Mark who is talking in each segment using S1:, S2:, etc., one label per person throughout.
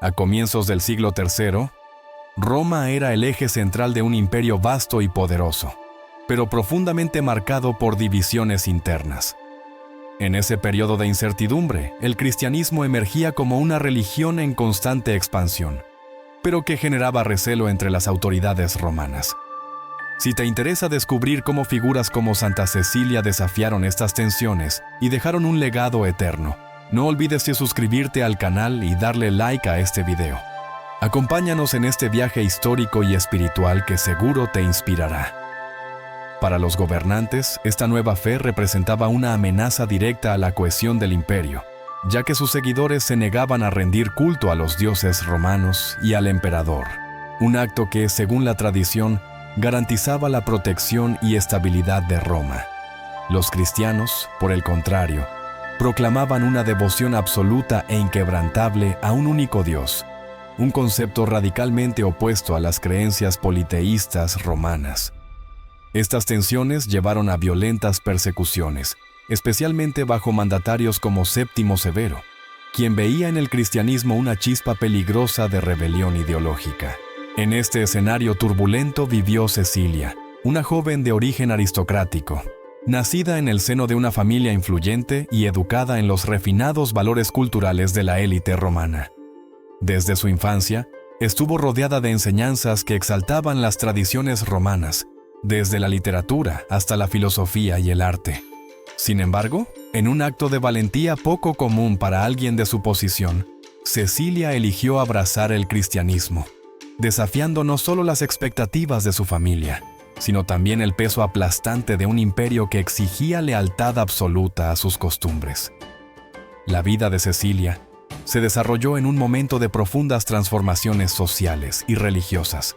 S1: A comienzos del siglo III, Roma era el eje central de un imperio vasto y poderoso, pero profundamente marcado por divisiones internas. En ese periodo de incertidumbre, el cristianismo emergía como una religión en constante expansión, pero que generaba recelo entre las autoridades romanas. Si te interesa descubrir cómo figuras como Santa Cecilia desafiaron estas tensiones y dejaron un legado eterno, no olvides de suscribirte al canal y darle like a este video. Acompáñanos en este viaje histórico y espiritual que seguro te inspirará. Para los gobernantes, esta nueva fe representaba una amenaza directa a la cohesión del imperio, ya que sus seguidores se negaban a rendir culto a los dioses romanos y al emperador, un acto que, según la tradición, garantizaba la protección y estabilidad de Roma. Los cristianos, por el contrario, proclamaban una devoción absoluta e inquebrantable a un único Dios, un concepto radicalmente opuesto a las creencias politeístas romanas. Estas tensiones llevaron a violentas persecuciones, especialmente bajo mandatarios como Séptimo Severo, quien veía en el cristianismo una chispa peligrosa de rebelión ideológica. En este escenario turbulento vivió Cecilia, una joven de origen aristocrático, nacida en el seno de una familia influyente y educada en los refinados valores culturales de la élite romana. Desde su infancia, estuvo rodeada de enseñanzas que exaltaban las tradiciones romanas, desde la literatura hasta la filosofía y el arte. Sin embargo, en un acto de valentía poco común para alguien de su posición, Cecilia eligió abrazar el cristianismo, desafiando no solo las expectativas de su familia, sino también el peso aplastante de un imperio que exigía lealtad absoluta a sus costumbres. La vida de Cecilia se desarrolló en un momento de profundas transformaciones sociales y religiosas.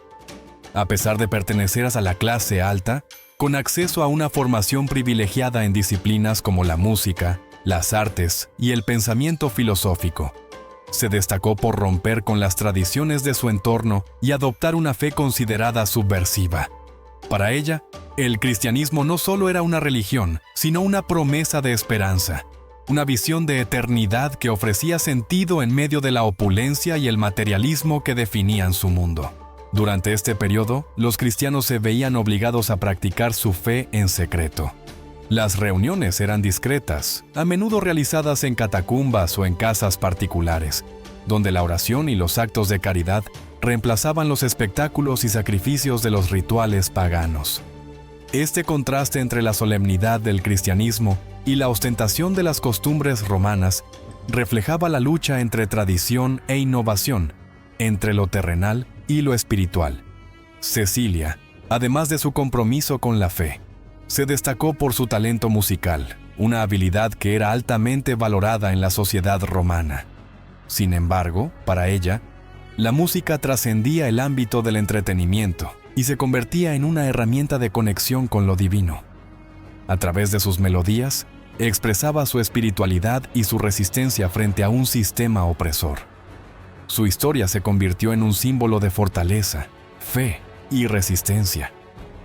S1: A pesar de pertenecer a la clase alta, con acceso a una formación privilegiada en disciplinas como la música, las artes y el pensamiento filosófico, se destacó por romper con las tradiciones de su entorno y adoptar una fe considerada subversiva. Para ella, el cristianismo no solo era una religión, sino una promesa de esperanza, una visión de eternidad que ofrecía sentido en medio de la opulencia y el materialismo que definían su mundo. Durante este periodo, los cristianos se veían obligados a practicar su fe en secreto. Las reuniones eran discretas, a menudo realizadas en catacumbas o en casas particulares, donde la oración y los actos de caridad reemplazaban los espectáculos y sacrificios de los rituales paganos. Este contraste entre la solemnidad del cristianismo y la ostentación de las costumbres romanas reflejaba la lucha entre tradición e innovación, entre lo terrenal y lo espiritual. Cecilia, además de su compromiso con la fe, se destacó por su talento musical, una habilidad que era altamente valorada en la sociedad romana. Sin embargo, para ella, la música trascendía el ámbito del entretenimiento y se convertía en una herramienta de conexión con lo divino. A través de sus melodías, expresaba su espiritualidad y su resistencia frente a un sistema opresor. Su historia se convirtió en un símbolo de fortaleza, fe y resistencia,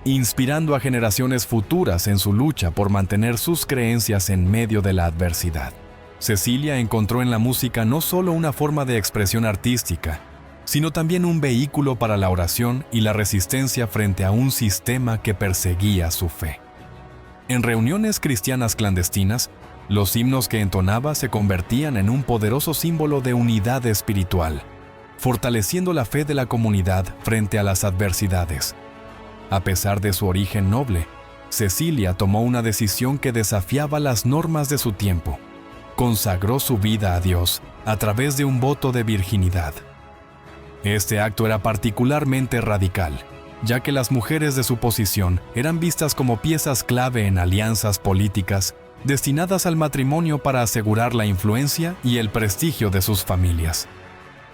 S1: inspirando a generaciones futuras en su lucha por mantener sus creencias en medio de la adversidad. Cecilia encontró en la música no solo una forma de expresión artística, sino también un vehículo para la oración y la resistencia frente a un sistema que perseguía su fe. En reuniones cristianas clandestinas, los himnos que entonaba se convertían en un poderoso símbolo de unidad espiritual, fortaleciendo la fe de la comunidad frente a las adversidades. A pesar de su origen noble, Cecilia tomó una decisión que desafiaba las normas de su tiempo. Consagró su vida a Dios a través de un voto de virginidad. Este acto era particularmente radical, ya que las mujeres de su posición eran vistas como piezas clave en alianzas políticas destinadas al matrimonio para asegurar la influencia y el prestigio de sus familias.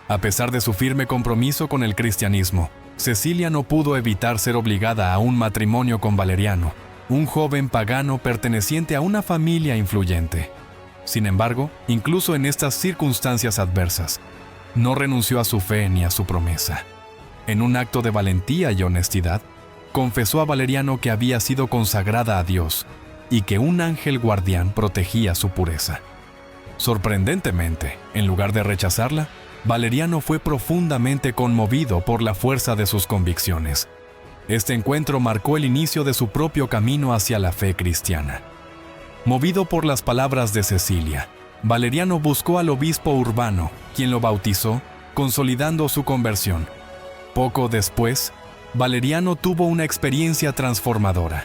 S1: A pesar de su firme compromiso con el cristianismo, Cecilia no pudo evitar ser obligada a un matrimonio con Valeriano, un joven pagano perteneciente a una familia influyente. Sin embargo, incluso en estas circunstancias adversas, no renunció a su fe ni a su promesa. En un acto de valentía y honestidad, confesó a Valeriano que había sido consagrada a Dios y que un ángel guardián protegía su pureza. Sorprendentemente, en lugar de rechazarla, Valeriano fue profundamente conmovido por la fuerza de sus convicciones. Este encuentro marcó el inicio de su propio camino hacia la fe cristiana. Movido por las palabras de Cecilia, Valeriano buscó al obispo Urbano, quien lo bautizó, consolidando su conversión. Poco después, Valeriano tuvo una experiencia transformadora.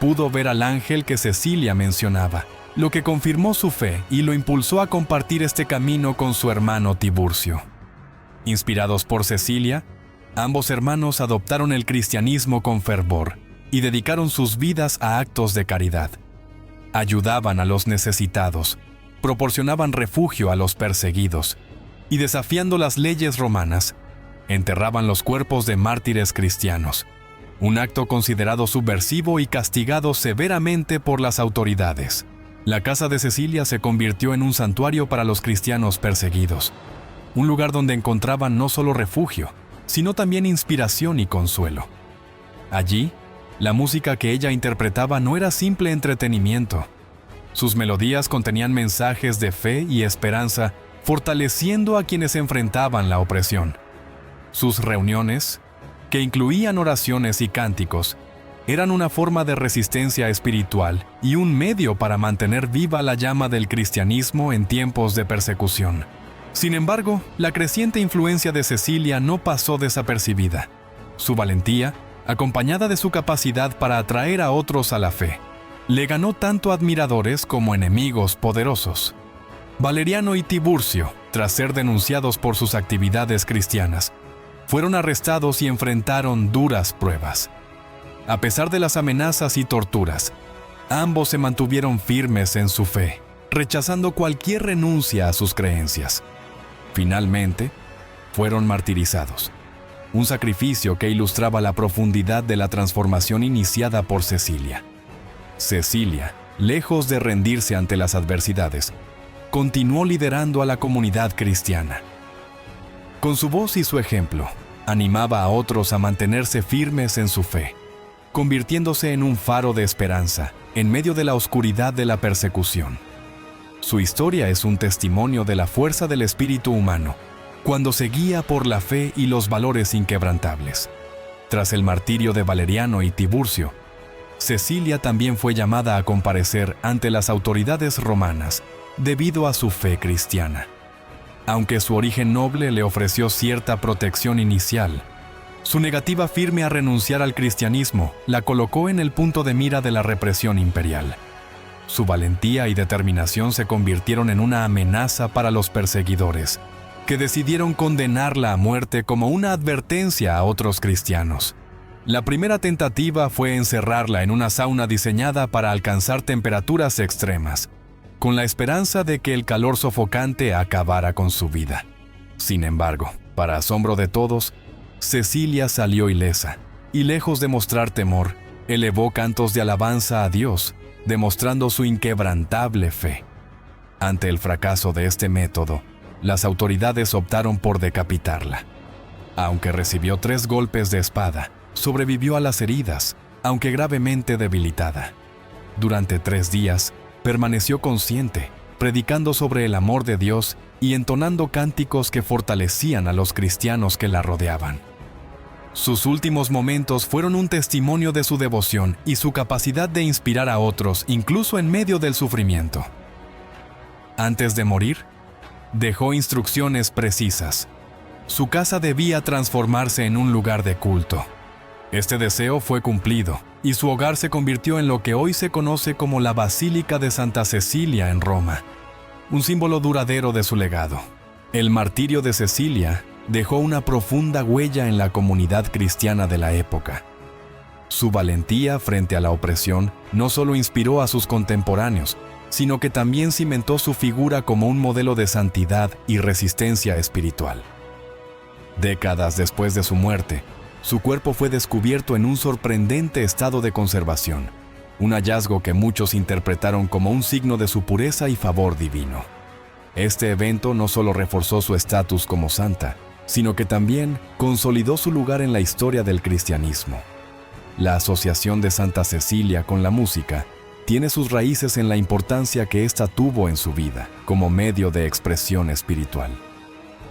S1: Pudo ver al ángel que Cecilia mencionaba, lo que confirmó su fe y lo impulsó a compartir este camino con su hermano Tiburcio. Inspirados por Cecilia, ambos hermanos adoptaron el cristianismo con fervor y dedicaron sus vidas a actos de caridad. Ayudaban a los necesitados, proporcionaban refugio a los perseguidos y, desafiando las leyes romanas, enterraban los cuerpos de mártires cristianos, un acto considerado subversivo y castigado severamente por las autoridades. La casa de Cecilia se convirtió en un santuario para los cristianos perseguidos, un lugar donde encontraban no solo refugio, sino también inspiración y consuelo. Allí, la música que ella interpretaba no era simple entretenimiento. Sus melodías contenían mensajes de fe y esperanza, fortaleciendo a quienes enfrentaban la opresión. Sus reuniones, que incluían oraciones y cánticos, eran una forma de resistencia espiritual y un medio para mantener viva la llama del cristianismo en tiempos de persecución. Sin embargo, la creciente influencia de Cecilia no pasó desapercibida. Su valentía, acompañada de su capacidad para atraer a otros a la fe, le ganó tanto admiradores como enemigos poderosos. Valeriano y Tiburcio, tras ser denunciados por sus actividades cristianas, fueron arrestados y enfrentaron duras pruebas. A pesar de las amenazas y torturas, ambos se mantuvieron firmes en su fe, rechazando cualquier renuncia a sus creencias. Finalmente, fueron martirizados, un sacrificio que ilustraba la profundidad de la transformación iniciada por Cecilia. Cecilia, lejos de rendirse ante las adversidades, continuó liderando a la comunidad cristiana. Con su voz y su ejemplo, animaba a otros a mantenerse firmes en su fe, convirtiéndose en un faro de esperanza en medio de la oscuridad de la persecución. Su historia es un testimonio de la fuerza del espíritu humano, cuando se guía por la fe y los valores inquebrantables. Tras el martirio de Valeriano y Tiburcio, Cecilia también fue llamada a comparecer ante las autoridades romanas debido a su fe cristiana. Aunque su origen noble le ofreció cierta protección inicial, su negativa firme a renunciar al cristianismo la colocó en el punto de mira de la represión imperial. Su valentía y determinación se convirtieron en una amenaza para los perseguidores, que decidieron condenarla a muerte como una advertencia a otros cristianos. La primera tentativa fue encerrarla en una sauna diseñada para alcanzar temperaturas extremas, con la esperanza de que el calor sofocante acabara con su vida. Sin embargo, para asombro de todos, Cecilia salió ilesa, y lejos de mostrar temor, elevó cantos de alabanza a Dios, demostrando su inquebrantable fe. Ante el fracaso de este método, las autoridades optaron por decapitarla. Aunque recibió 3 golpes de espada, sobrevivió a las heridas, aunque gravemente debilitada. Durante 3 días, permaneció consciente, predicando sobre el amor de Dios y entonando cánticos que fortalecían a los cristianos que la rodeaban. Sus últimos momentos fueron un testimonio de su devoción y su capacidad de inspirar a otros, incluso en medio del sufrimiento. Antes de morir, dejó instrucciones precisas. Su casa debía transformarse en un lugar de culto. Este deseo fue cumplido, y su hogar se convirtió en lo que hoy se conoce como la Basílica de Santa Cecilia en Roma, un símbolo duradero de su legado. El martirio de Cecilia dejó una profunda huella en la comunidad cristiana de la época. Su valentía frente a la opresión no solo inspiró a sus contemporáneos, sino que también cimentó su figura como un modelo de santidad y resistencia espiritual. Décadas después de su muerte, su cuerpo fue descubierto en un sorprendente estado de conservación, un hallazgo que muchos interpretaron como un signo de su pureza y favor divino. Este evento no solo reforzó su estatus como santa, sino que también consolidó su lugar en la historia del cristianismo. La asociación de Santa Cecilia con la música tiene sus raíces en la importancia que ésta tuvo en su vida como medio de expresión espiritual.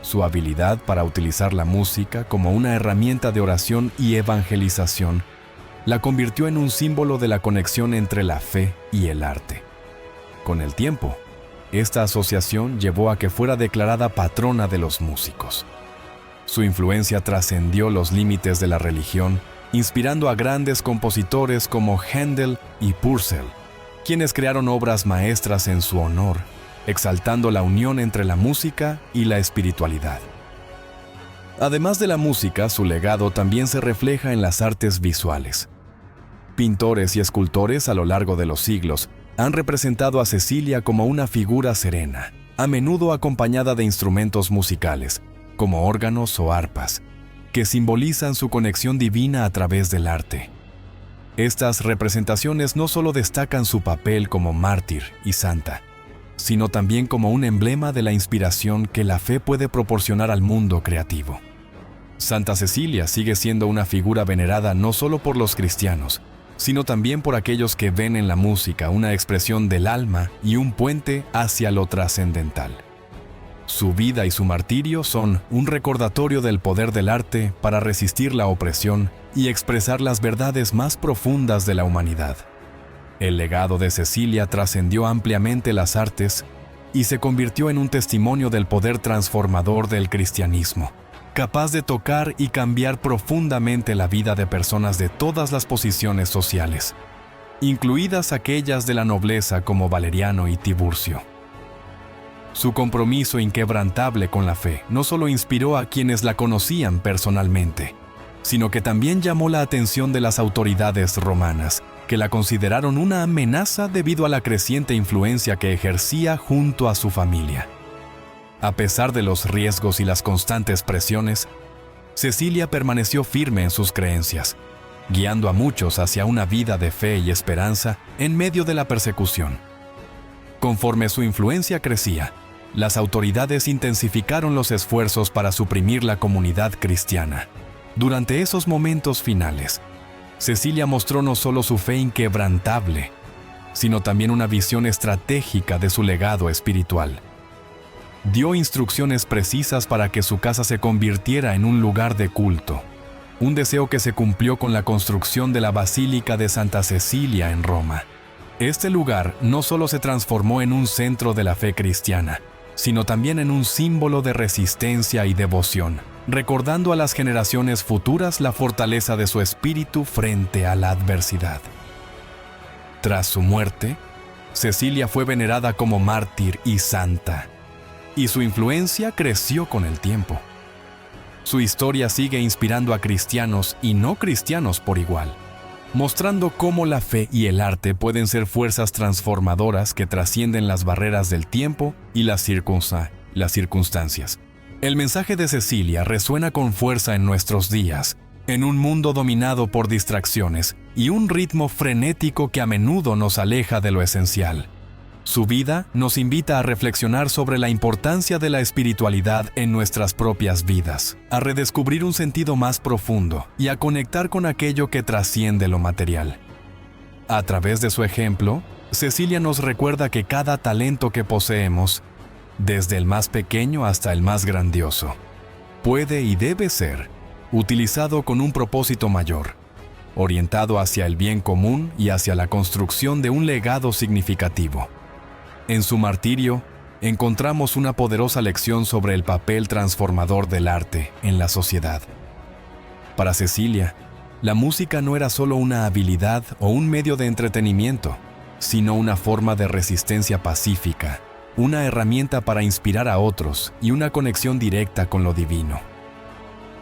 S1: Su habilidad para utilizar la música como una herramienta de oración y evangelización la convirtió en un símbolo de la conexión entre la fe y el arte. Con el tiempo, esta asociación llevó a que fuera declarada patrona de los músicos. Su influencia trascendió los límites de la religión, inspirando a grandes compositores como Händel y Purcell, quienes crearon obras maestras en su honor, exaltando la unión entre la música y la espiritualidad. Además de la música, su legado también se refleja en las artes visuales. Pintores y escultores a lo largo de los siglos han representado a Cecilia como una figura serena, a menudo acompañada de instrumentos musicales, como órganos o arpas, que simbolizan su conexión divina a través del arte. Estas representaciones no solo destacan su papel como mártir y santa, sino también como un emblema de la inspiración que la fe puede proporcionar al mundo creativo. Santa Cecilia sigue siendo una figura venerada no solo por los cristianos, sino también por aquellos que ven en la música una expresión del alma y un puente hacia lo trascendental. Su vida y su martirio son un recordatorio del poder del arte para resistir la opresión y expresar las verdades más profundas de la humanidad. El legado de Cecilia trascendió ampliamente las artes y se convirtió en un testimonio del poder transformador del cristianismo, capaz de tocar y cambiar profundamente la vida de personas de todas las posiciones sociales, incluidas aquellas de la nobleza como Valeriano y Tiburcio. Su compromiso inquebrantable con la fe no solo inspiró a quienes la conocían personalmente, sino que también llamó la atención de las autoridades romanas, que la consideraron una amenaza debido a la creciente influencia que ejercía junto a su familia. A pesar de los riesgos y las constantes presiones, Cecilia permaneció firme en sus creencias, guiando a muchos hacia una vida de fe y esperanza en medio de la persecución. Conforme su influencia crecía, las autoridades intensificaron los esfuerzos para suprimir la comunidad cristiana. Durante esos momentos finales, Cecilia mostró no solo su fe inquebrantable, sino también una visión estratégica de su legado espiritual. Dio instrucciones precisas para que su casa se convirtiera en un lugar de culto, un deseo que se cumplió con la construcción de la Basílica de Santa Cecilia en Roma. Este lugar no solo se transformó en un centro de la fe cristiana, sino también en un símbolo de resistencia y devoción, recordando a las generaciones futuras la fortaleza de su espíritu frente a la adversidad. Tras su muerte, Cecilia fue venerada como mártir y santa, y su influencia creció con el tiempo. Su historia sigue inspirando a cristianos y no cristianos por igual, mostrando cómo la fe y el arte pueden ser fuerzas transformadoras que trascienden las barreras del tiempo y las circunstancias. El mensaje de Cecilia resuena con fuerza en nuestros días, en un mundo dominado por distracciones y un ritmo frenético que a menudo nos aleja de lo esencial. Su vida nos invita a reflexionar sobre la importancia de la espiritualidad en nuestras propias vidas, a redescubrir un sentido más profundo y a conectar con aquello que trasciende lo material. A través de su ejemplo, Cecilia nos recuerda que cada talento que poseemos, desde el más pequeño hasta el más grandioso, puede y debe ser utilizado con un propósito mayor, orientado hacia el bien común y hacia la construcción de un legado significativo. En su martirio, encontramos una poderosa lección sobre el papel transformador del arte en la sociedad. Para Cecilia, la música no era solo una habilidad o un medio de entretenimiento, sino una forma de resistencia pacífica, una herramienta para inspirar a otros y una conexión directa con lo divino.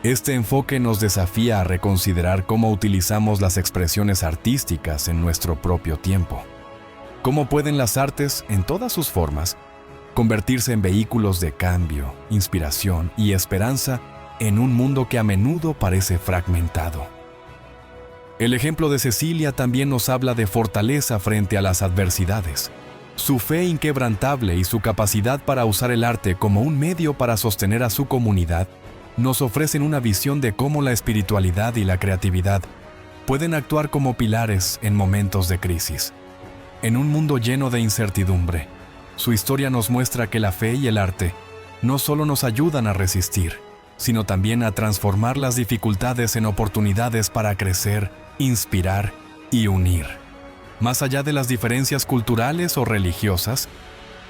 S1: Este enfoque nos desafía a reconsiderar cómo utilizamos las expresiones artísticas en nuestro propio tiempo. ¿Cómo pueden las artes, en todas sus formas, convertirse en vehículos de cambio, inspiración y esperanza en un mundo que a menudo parece fragmentado? El ejemplo de Cecilia también nos habla de fortaleza frente a las adversidades. Su fe inquebrantable y su capacidad para usar el arte como un medio para sostener a su comunidad nos ofrecen una visión de cómo la espiritualidad y la creatividad pueden actuar como pilares en momentos de crisis. En un mundo lleno de incertidumbre, su historia nos muestra que la fe y el arte no solo nos ayudan a resistir, sino también a transformar las dificultades en oportunidades para crecer, inspirar y unir. Más allá de las diferencias culturales o religiosas,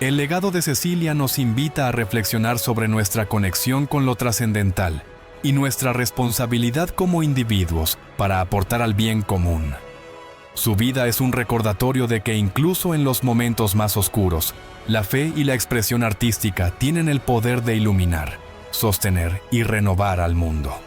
S1: el legado de Cecilia nos invita a reflexionar sobre nuestra conexión con lo trascendental y nuestra responsabilidad como individuos para aportar al bien común. Su vida es un recordatorio de que incluso en los momentos más oscuros, la fe y la expresión artística tienen el poder de iluminar, sostener y renovar al mundo.